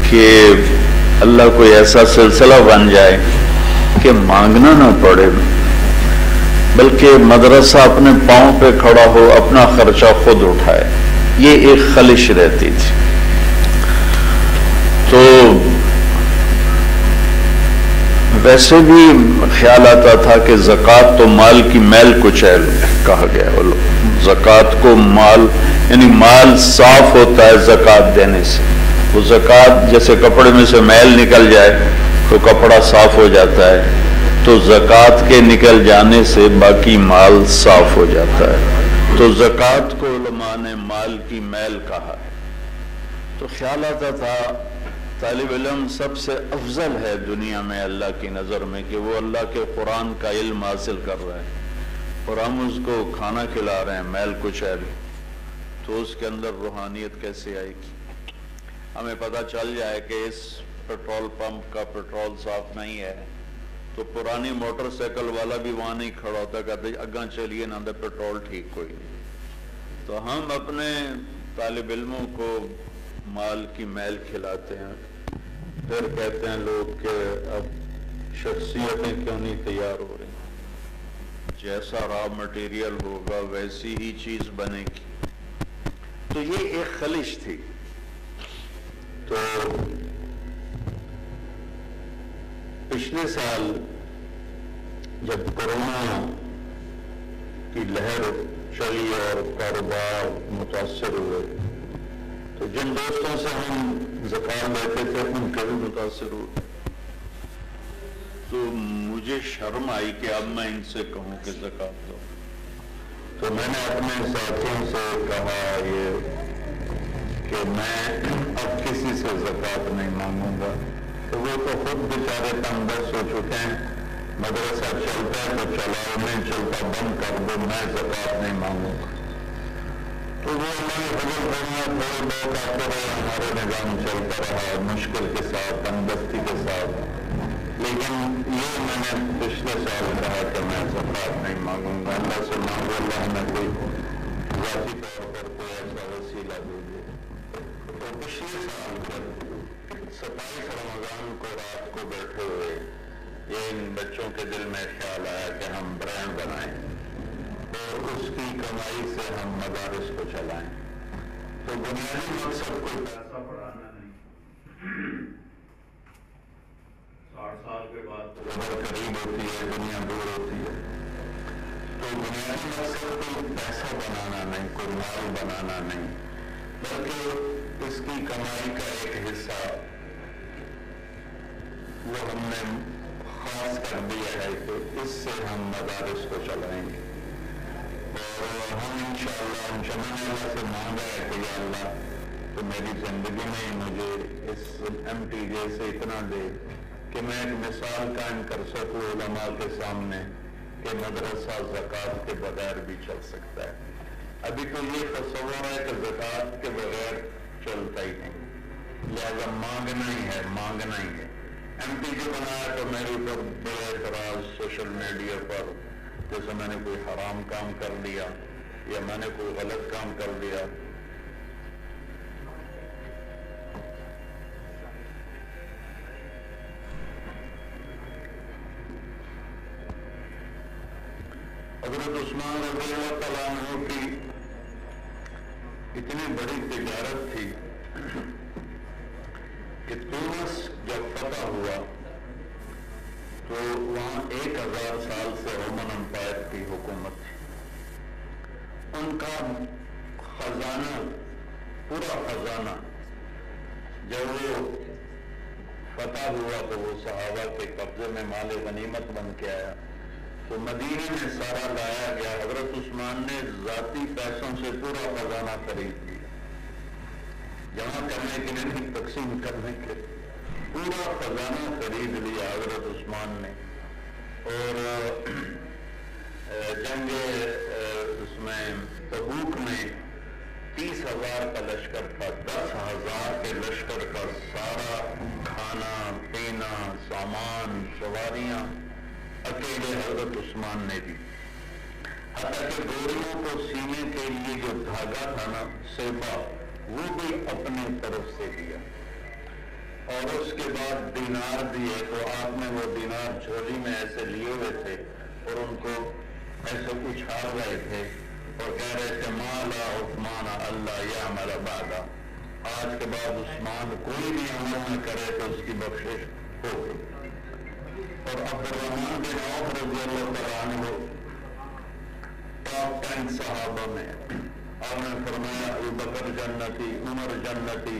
کہ اللہ کوئی ایسا سلسلہ بن جائے کہ مانگنا نہ پڑے، بلکہ مدرسہ اپنے پاؤں پہ کھڑا ہو، اپنا خرچہ خود اٹھائے، یہ ایک خلش رہتی تھی۔ تو ویسے بھی خیال آتا تھا کہ زکوٰۃ تو مال کی میل کچیل کہا گیا، زکوٰۃ کو مال یعنی مال صاف ہوتا ہے زکوٰۃ دینے سے، وہ زکوٰۃ جیسے کپڑے میں سے میل نکل جائے تو کپڑا صاف ہو جاتا ہے، تو زکوٰۃ کے نکل جانے سے باقی مال صاف ہو جاتا ہے، تو زکوٰۃ کو علماء نے مال کی میل کہا ہے۔ تو خیال آتا تھا طالب علم سب سے افضل ہے دنیا میں اللہ کی نظر میں کہ وہ اللہ کے قرآن کا علم حاصل کر رہے ہیں اور ہم اس کو کھانا کھلا رہے ہیں میل کچیل، تو اس کے اندر روحانیت کیسے آئے گی؟ ہمیں پتہ چل جائے کہ اس پیٹرول پمپ کا پیٹرول صاف نہیں ہے تو پرانی موٹر سائیکل والا بھی وہاں نہیں کھڑا ہوتا، کہتے اگاں چلیے نہ پیٹرول ٹھیک کوئی نہیں۔ تو ہم اپنے طالب علموں کو مال کی میل کھلاتے ہیں، پھر کہتے ہیں لوگ کہ اب شخصیتیں کیوں نہیں تیار ہو رہی، جیسا را مٹیریل ہوگا ویسی ہی چیز بنے گی۔ تو یہ ایک خلش تھی۔ تو پچھلے سال جب کورونا کی لہر چلی اور کاروبار متاثر ہوئے تو جن دوستوں سے ہم زکوٰۃ لیتے تھے ان کے بھی متاثر ہوئے، تو مجھے شرم آئی کہ اب میں ان سے کہوں کہ زکات دو، تو میں نے اپنے ساتھیوں سے کہا یہ کہ میں اب کسی سے زکات نہیں مانگوں گا، تو وہ تو خود بیچارے تنگ دست ہو چکے ہیں، مدرسہ چلتا ہے تو چلاؤ، نہیں چلتا بند کر دو، میں زکات نہیں مانگوں گا۔ تو وہ ہماری حضرت بنیا تھوڑے بہت آتے رہے، ہمارے نظام چلتا رہا مشکل کے ساتھ، تنگ دستی کے ساتھ، لیکن یہ میں نے پچھلے سال کہا کہ میں زکات نہیں مانگوں گا، اللہ سے مانگو اللہ ہمیں کوئی ذاتی طور پر کوئی ایسا وسیلہ دے دے۔ تو پچھلے سال جب 27 رمضان کو رات کو بیٹھے ہوئے یہ ان بچوں کے دل میں خیال آیا کہ ہم برانڈ بنائیں اور اس کی کمائی سے ہم مدارس کو چلائیں، تو بنیادی مقصد کوئی پیسہ بڑھانا نہیں، 60 سال کے بعد قبر قریب ہوتی ہے، دنیا دور ہوتی ہے، تو بنیادی مقصد کوئی پیسہ بنانا نہیں، کوئی مال بنانا نہیں، بلکہ اس کی کمائی کا ایک حصہ وہ ہم نے خاص کر دیا ہے کہ اس سے ہم مدارس کو چلائیں گے، اور ہم انشاءاللہ اللہ سے مانگا ہے کہ یا اللہ تو میری زندگی میں مجھے اس MTJ سے اتنا دے کہ میں ایک مثال قائم کر سکوں علماء کے سامنے کہ مدرسہ زکوٰۃ کے بغیر بھی چل سکتا ہے۔ ابھی تو یہ تصور ہے کہ زکوٰۃ کے بغیر چلتا ہی نہیں، لہذا مانگنا ہی ہے، مانگنا ہی ہے۔ MTJ بنایا تو میرے اوپر بڑے اعتراض سوشل میڈیا پر، جیسے میں نے کوئی حرام کام کر لیا یا میں نے کوئی غلط کام کر لیا۔ حضرت عثمان رضی اللہ تعالیٰ عنہ کی اتنی بڑی تجارت تھی کہ تونس جب فتح ہوا تو وہاں 1000 سال سے رومن امپائر کی حکومت تھی، ان کا خزانہ، پورا خزانہ جب وہ فتح ہوا تو وہ صحابہ کے قبضے میں مال غنیمت بن کے آیا، تو مدینے میں سارا لایا گیا۔ حضرت عثمان نے ذاتی پیسوں سے پورا خزانہ خرید لیا، جمع کرنے کے لیے نہیں، تقسیم کرنے کے، پورا خزانہ خرید لیا حضرت عثمان نے۔ اور جنگ اس میں تبوک میں 30,000 کا لشکر تھا، 10,000 کے لشکر کا سارا کھانا پینا سامان سواریاں اکیلے حضرت عثمان نے دی، حتیٰ کہ گوریوں کو سینے کے لیے جو دھاگا تھا نا سیبا، وہ بھی اپنے طرف سے دیا، اور اس کے بعد دینار دیے، تو آپ نے وہ دینار جھولی میں ایسے لیے ہوئے تھے اور ان کو ایسے اچھال رہے تھے اور کہہ رہے تھے مالا عثمان اللہ یعمل بعدا، آج کے بعد عثمان کوئی بھی عمل نہ کرے تو اس کی بخشش ہوگی۔ اور عبد الرحمن بن عوف رضی اللہ تعالیٰ عنہ ٹاپ 10 صحابہ میں، آپ نے فرمایا ابو بکر جنتی، عمر جنتی،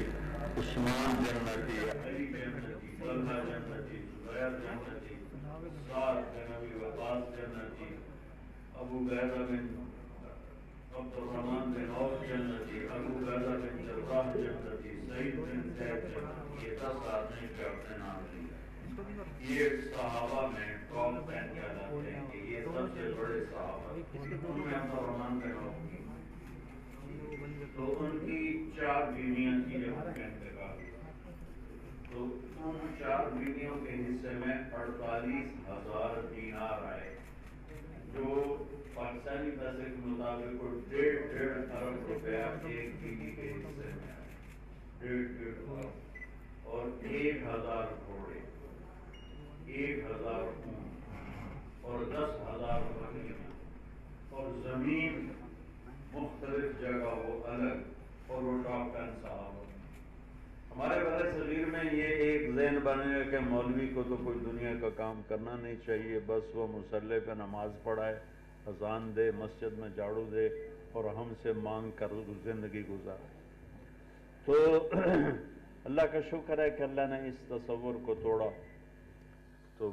عثمان جنتی، علی جنتی، طلحہ جنتی، زبیر جنتی، سعد بن ابی وقاص جنتی، ابو عبیدہ بن عبد الرحمن بن عوف جنتی، ابو عبیدہ بن جراح جنتی، سعید بن زید جنتی، یہ 10 آدمی پہ اپنے نام لیے۔ یہ صحابہ میں ٹاپ 10 کہلاتے ہیں کہ یہ سب سے بڑے صحابہ، ان میں عبد الرحمن بن عوف کی، تو ان کی 4 بیویاں تھیں جب ان کا انتقال ہوا، تو ان 4 بیویوں کے حصے میں 48,000 دینار آئے، جو پاکستانی پیسے کے مطابق 1.5 ارب روپیہ ایک بیوی کے حصے میں آئے، 1.5 ارب، اور 1000 گھوڑے، 1000 اونٹ اور 10,000 بکریاں، اور زمین مختلف جگہ وہ الگ، اور وہ ٹاپ 10 صحابہ۔ ہمارے بر صغیر میں یہ ایک ذہن بنے گا کہ مولوی کو تو کوئی دنیا کا کام کرنا نہیں چاہیے، بس وہ مصلی پہ نماز پڑھائے، اذان دے، مسجد میں جھاڑو دے اور ہم سے مانگ کر زندگی گزارے۔ تو اللہ کا شکر ہے کہ اللہ نے اس تصور کو توڑا، تو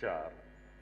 4।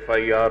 FIR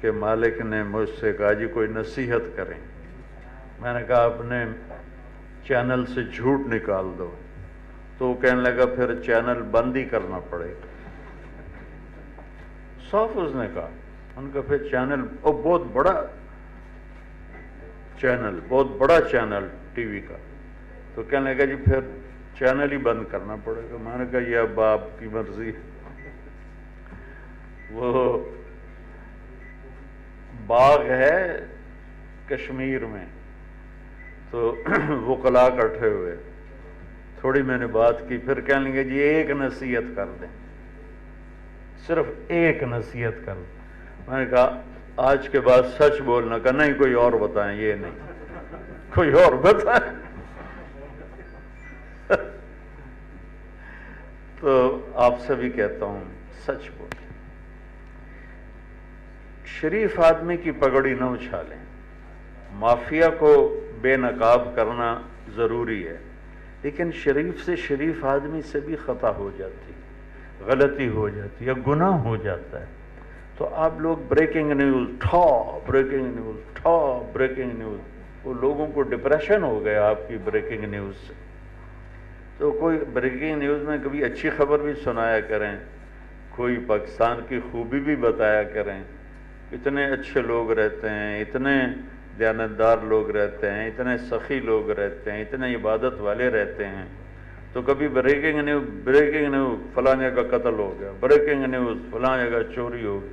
کہ مالک نے مجھ سے کہا جی کوئی نصیحت کریں. میں نے کہا اپنے چینل سے جھوٹ نکال دو. تو وہ کہنے لگا پھر چینل بند ہی کرنا پڑے گا. صاف اس نے کہا. ان کا پھر چینل بہت بڑا چینل ٹی وی کا. تو کہنے لگا جی پھر چینل ہی بند کرنا پڑے گا. میں نے کہا یہ اب آپ کی مرضی. وہ باغ ہے کشمیر میں, تو وکلاء اکٹھے ہوئے. تھوڑی میں نے بات کی, پھر کہنے لگے جی ایک نصیحت کر دیں, صرف ایک نصیحت کر دیں. میں نے کہا آج کے بعد سچ بولنا. کہ نہیں کوئی اور بتائیں. یہ نہیں کوئی اور بتائیں. تو آپ سے بھی کہتا ہوں سچ بولیں. شریف آدمی کی پگڑی نہ اچھالیں. مافیا کو بے نقاب کرنا ضروری ہے, لیکن شریف سے شریف آدمی سے بھی خطا ہو جاتی, غلطی ہو جاتی یا گناہ ہو جاتا ہے. تو آپ لوگ بریکنگ نیوز بریکنگ نیوز, وہ لوگوں کو ڈپریشن ہو گیا آپ کی بریکنگ نیوز سے. تو کوئی بریکنگ نیوز میں کبھی اچھی خبر بھی سنایا کریں, کوئی پاکستان کی خوبی بھی بتایا کریں. اتنے اچھے لوگ رہتے ہیں, اتنے دیانتدار لوگ رہتے ہیں, اتنے سخی لوگ رہتے ہیں, اتنے عبادت والے رہتے ہیں. تو کبھی بریکنگ نیوز فلاں جگہ قتل ہو گیا, بریکنگ نیوز فلاں جگہ چوری ہو گئی.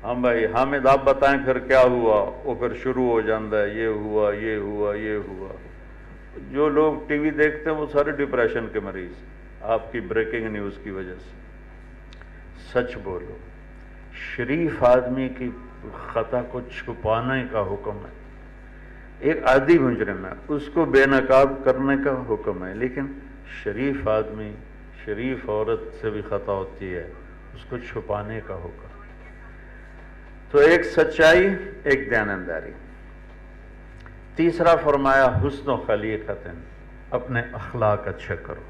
ہاں بھائی حامد آپ بتائیں پھر کیا ہوا. وہ پھر شروع ہو جاتا ہے یہ ہوا یہ ہوا یہ ہوا. جو لوگ ٹی وی دیکھتے ہیں وہ سارے ڈپریشن کے مریض آپ کی بریکنگ نیوز کی وجہ سے. سچ بولو. شریف آدمی کی خطا کو چھپانے کا حکم ہے. ایک عادی مجرم ہے اس کو بے نقاب کرنے کا حکم ہے, لیکن شریف آدمی شریف عورت سے بھی خطا ہوتی ہے, اس کو چھپانے کا حکم. تو ایک سچائی, ایک دیانتداری. تیسرا فرمایا حسن و خلیقت, اپنے اخلاق اچھے کرو.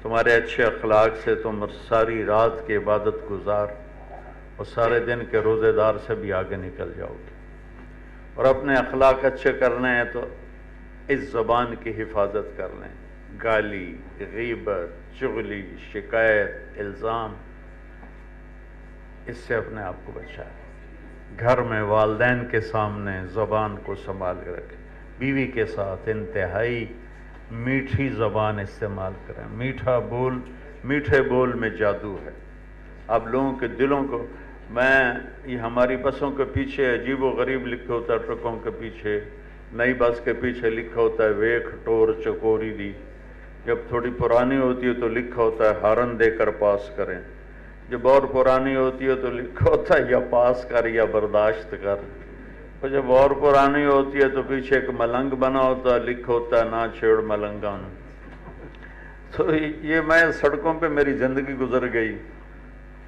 تمہارے اچھے اخلاق سے تم ساری رات کی عبادت گزار اور سارے دن کے روزے دار سے بھی آگے نکل جاؤ گے. اور اپنے اخلاق اچھے کرنے ہیں تو اس زبان کی حفاظت کر لیں. گالی, غیبت, چغلی, شکایت, الزام, اس سے اپنے آپ کو بچائیں. گھر میں والدین کے سامنے زبان کو سنبھال کے رکھیں. بیوی کے ساتھ انتہائی میٹھی زبان استعمال کریں. میٹھے بول میں جادو ہے. آپ لوگوں کے دلوں کو, یہ ہماری بسوں کے پیچھے عجیب و غریب لکھا ہوتا ہے, ٹرکوں کے پیچھے, نئی بس کے پیچھے لکھا ہوتا ہے ویکھ ٹور چکوری دی. جب تھوڑی پرانی ہوتی ہے تو لکھا ہوتا ہے ہارن دے کر پاس کریں. جب اور پرانی ہوتی ہے تو لکھا ہوتا ہے یا پاس کر یا برداشت کر. اور جب اور پرانی ہوتی ہے تو پیچھے ایک ملنگ بنا ہوتا ہے, لکھا ہوتا ہے نہ چھیڑ ملنگان. تو یہ میں سڑکوں پہ میری زندگی گزر گئی.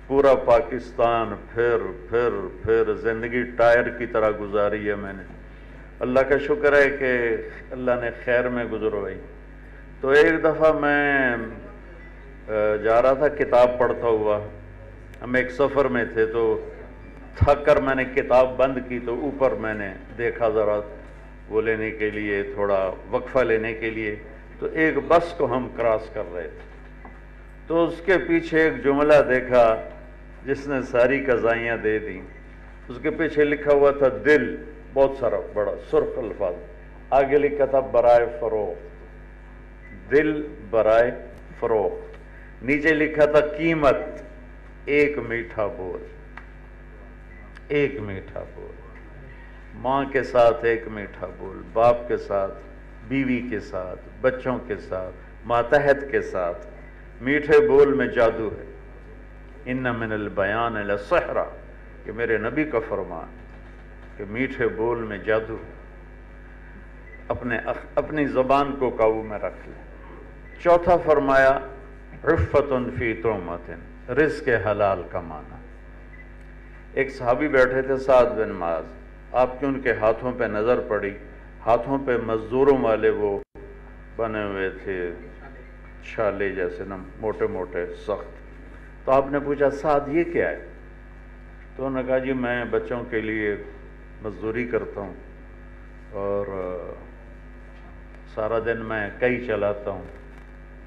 پورا پاکستان پھر زندگی ٹائر کی طرح گزاری ہے میں نے. اللہ کا شکر ہے کہ اللہ نے خیر میں گزروائی. تو ایک دفعہ میں جا رہا تھا کتاب پڑھتا ہوا, ہم ایک سفر میں تھے, تو تھک کر میں نے کتاب بند کی. تو اوپر میں نے دیکھا ذرا وہ لینے کے لیے, تھوڑا وقفہ لینے کے لیے. تو ایک بس کو ہم کراس کر رہے تھے, تو اس کے پیچھے ایک جملہ دیکھا جس نے ساری قضائیاں دے دیں. اس کے پیچھے لکھا ہوا تھا دل, بہت سارا بڑا سرخ الفاظ. آگے لکھا تھا برائے فروخت, دل برائے فروخت. نیچے لکھا تھا قیمت, ایک میٹھا بول. ایک میٹھا بول. ماں کے ساتھ ایک میٹھا بول, باپ کے ساتھ, بیوی کے ساتھ, بچوں کے ساتھ, ماتحت کے ساتھ. میٹھے بول میں جادو ہے. ان من البیان لسحرا, کہ میرے نبی کا فرمان کہ میٹھے بول میں جادو ہے. اپنی زبان کو قابو میں رکھ لیں. چوتھا فرمایا عفت فی طعمۃ, رزق حلال کمانا. ایک صحابی بیٹھے تھے سعد بن معاذ, آپ کی ان کے ہاتھوں پہ نظر پڑی. ہاتھوں پہ مزدوروں والے وہ بنے ہوئے تھے, چھالے جیسے نا, موٹے موٹے سخت. تو آپ نے پوچھا سعد یہ کیا ہے؟ تو انہوں نے کہا جی میں بچوں کے لیے مزدوری کرتا ہوں اور سارا دن میں کئی چلاتا ہوں،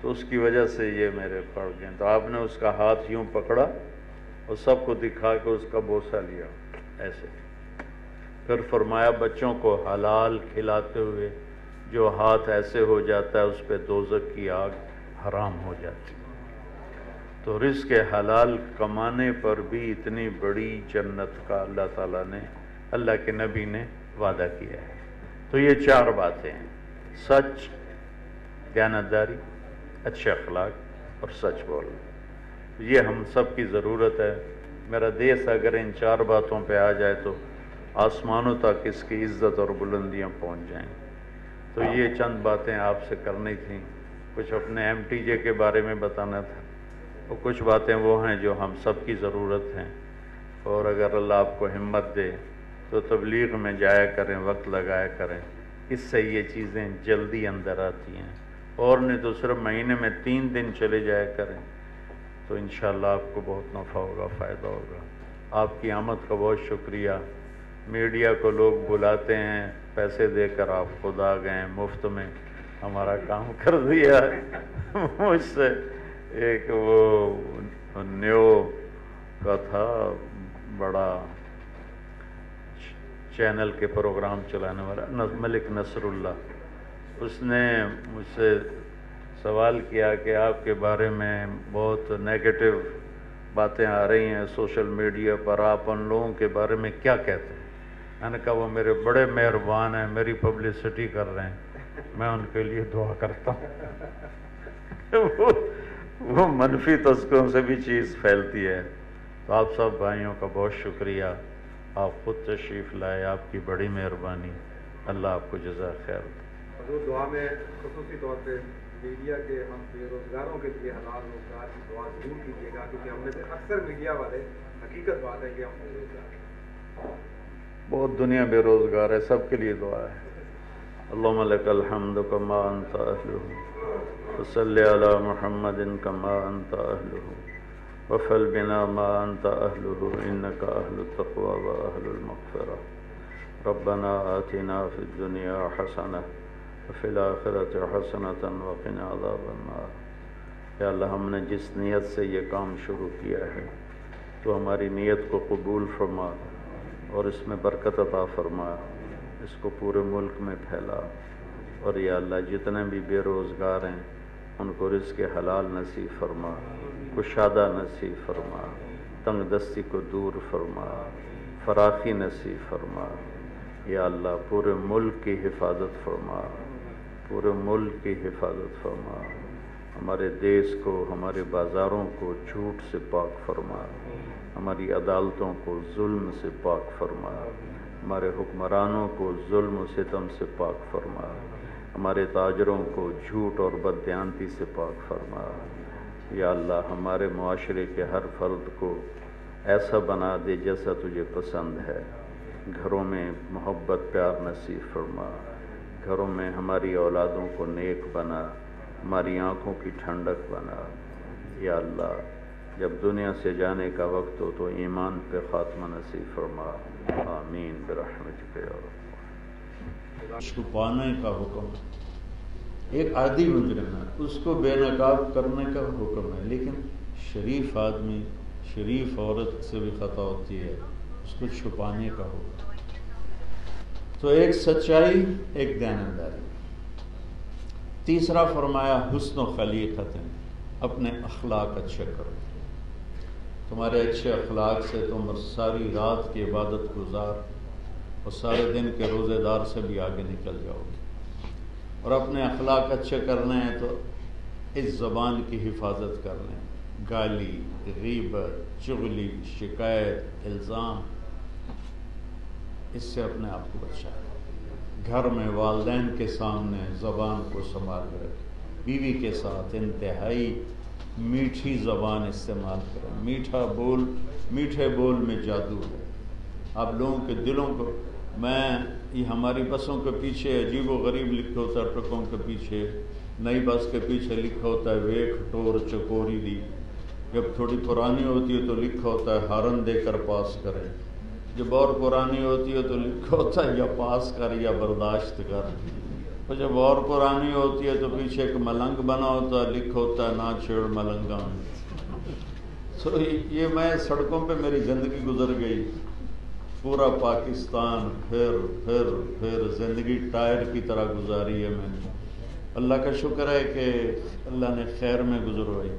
تو اس کی وجہ سے یہ میرے پڑ گئے۔ تو آپ نے اس کا ہاتھ یوں پکڑا اور سب کو دکھا کے اس کا بوسہ لیا ایسے، پھر فرمایا بچوں کو حلال کھلاتے ہوئے جو ہاتھ ایسے ہو جاتا ہے اس پہ دوزخ کی آگ حرام ہو جاتی ہے۔ تو رزق حلال کمانے پر بھی اتنی بڑی جنت کا اللہ تعالیٰ نے، اللہ کے نبی نے وعدہ کیا ہے۔ تو یہ 4 باتیں ہیں: سچ، دیانتداری، اچھے اخلاق اور سچ بولنا۔ یہ ہم سب کی ضرورت ہے۔ میرا دیس اگر ان 4 باتوں پہ آ جائے تو آسمانوں تک اس کی عزت اور بلندیاں پہنچ جائیں۔ تو یہ چند باتیں آپ سے کرنی تھیں، کچھ اپنے MTJ کے بارے میں بتانا تھا، اور کچھ باتیں وہ ہیں جو ہم سب کی ضرورت ہیں۔ اور اگر اللہ آپ کو ہمت دے تو تبلیغ میں جایا کریں، وقت لگایا کریں، اس سے یہ چیزیں جلدی اندر آتی ہیں۔ اور نہیں تو صرف مہینے میں 3 دن چلے جایا کریں تو انشاءاللہ آپ کو بہت نفع ہوگا، فائدہ ہوگا۔ آپ کی آمد کا بہت شکریہ۔ میڈیا کو لوگ بلاتے ہیں پیسے دے کر، آپ خود آ گئے، مفت میں ہمارا کام کر دیا۔ مجھ سے ایک وہ نیو کا تھا، بڑا چینل کے پروگرام چلانے والا ملک نصر اللہ، اس نے مجھ سے سوال کیا کہ آپ کے بارے میں بہت نیگیٹو باتیں آ رہی ہیں سوشل میڈیا پر، آپ ان لوگوں کے بارے میں کیا کہتے ہیں؟ میں نے کہا وہ میرے بڑے مہربان ہیں، میری پبلسٹی کر رہے ہیں، میں ان کے لیے دعا کرتا ہوں۔ وہ منفی تذکروں سے بھی چیز پھیلتی ہے۔ تو آپ سب بھائیوں کا بہت شکریہ، آپ خود تشریف لائے، آپ کی بڑی مہربانی، اللہ آپ کو جزا خیر۔ حضور دعا میں خصوصی طور پہ میڈیا کے ہم بے روزگاروں کے لیے حلال روزگار کی دعا ضرور کیجیے گا، کیونکہ ہم میں سے اکثر میڈیا والے، حقیقت بات ہے کہ ہم بے روزگار ہیں، بہت دنیا بے روزگار ہے، سب کے لیے دعا ہے۔ اللہم لک الحمد کما انت اہلہ، وصلی علی محمد کما انت اہلہ، وفعل بنا ما انت اہلہ، انک اہل التقوی و اہل المغفرہ۔ ربنا آتنا فی الدنیا حسنہ وفی الآخرۃ حسنۃ وقنا عذاب النار۔ یا اللہ، ہم نے جس نیت سے یہ کام شروع کیا ہے تو ہماری نیت کو قبول فرما اور اس میں برکت عطا فرما، اس کو پورے ملک میں پھیلا، اور یا اللہ جتنے بھی بے روزگار ہیں ان کو رزق حلال نصیب فرما، کشادہ نصیب فرما، تنگ دستی کو دور فرما، فراخی نصیب فرما۔ یا اللہ پورے ملک کی حفاظت فرما، پورے ملک کی حفاظت فرما، ہمارے دیس کو، ہمارے بازاروں کو جھوٹ سے پاک فرما، ہماری عدالتوں کو ظلم سے پاک فرما، ہمارے حکمرانوں کو ظلم و ستم سے پاک فرما، ہمارے تاجروں کو جھوٹ اور بددیانتی سے پاک فرما۔ یا اللہ ہمارے معاشرے کے ہر فرد کو ایسا بنا دے جیسا تجھے پسند ہے، گھروں میں محبت پیار نصیب فرما، گھروں میں ہماری اولادوں کو نیک بنا، ہماری آنکھوں کی ٹھنڈک بنا۔ یا اللہ جب دنیا سے جانے کا وقت ہو تو ایمان پہ خاتمہ نصیب فرما، آمین برحمتک یا رب۔ چھپانے کا حکم، ایک عادی مجرم ہے اس کو بے نقاب کرنے کا حکم ہے، لیکن شریف آدمی، شریف عورت سے بھی خطا ہوتی ہے، اس کو چھپانے کا حکم۔ تو ایک سچائی، ایک دیانتداری۔ تیسرا فرمایا حسن و خلیقت، اپنے اخلاق اچھے کرو۔ تمہارے اچھے اخلاق سے تم ساری رات کی عبادت گزار اور سارے دن کے روزے دار سے بھی آگے نکل جاؤ گے۔ اور اپنے اخلاق اچھے کرنے ہیں تو اس زبان کی حفاظت کر لیں، گالی، غیبت، چغلی، شکایت، الزام، اس سے اپنے آپ کو بچائیں۔ گھر میں والدین کے سامنے زبان کو سنبھال کر رکھیں، بیوی کے ساتھ انتہائی میٹھی زبان استعمال کریں۔ میٹھا بول، میٹھے بول میں جادو ہے۔ آپ لوگوں کے دلوں کو، یہ ہماری بسوں کے پیچھے عجیب و غریب لکھا ہوتا ہے، ٹرکوں کے پیچھے، نئی بس کے پیچھے لکھا ہوتا ہے ویکھ ٹور چکوری دی۔ جب تھوڑی پرانی ہوتی ہے تو لکھا ہوتا ہے ہارن دے کر پاس کریں، جب اور پرانی ہوتی ہے تو لکھا ہوتا ہے یا پاس کر یا برداشت کر، اور جب اور پرانی ہوتی ہے تو پیچھے ایک ملنگ بنا ہوتا ہے، لکھا ہوتا ہے نہ چھیڑ ملنگاں۔ تو یہ میں سڑکوں پہ میری زندگی گزر گئی، پورا پاکستان پھر زندگی ٹائر کی طرح گزاری ہے میں نے۔ اللہ کا شکر ہے کہ اللہ نے خیر میں گزروائی۔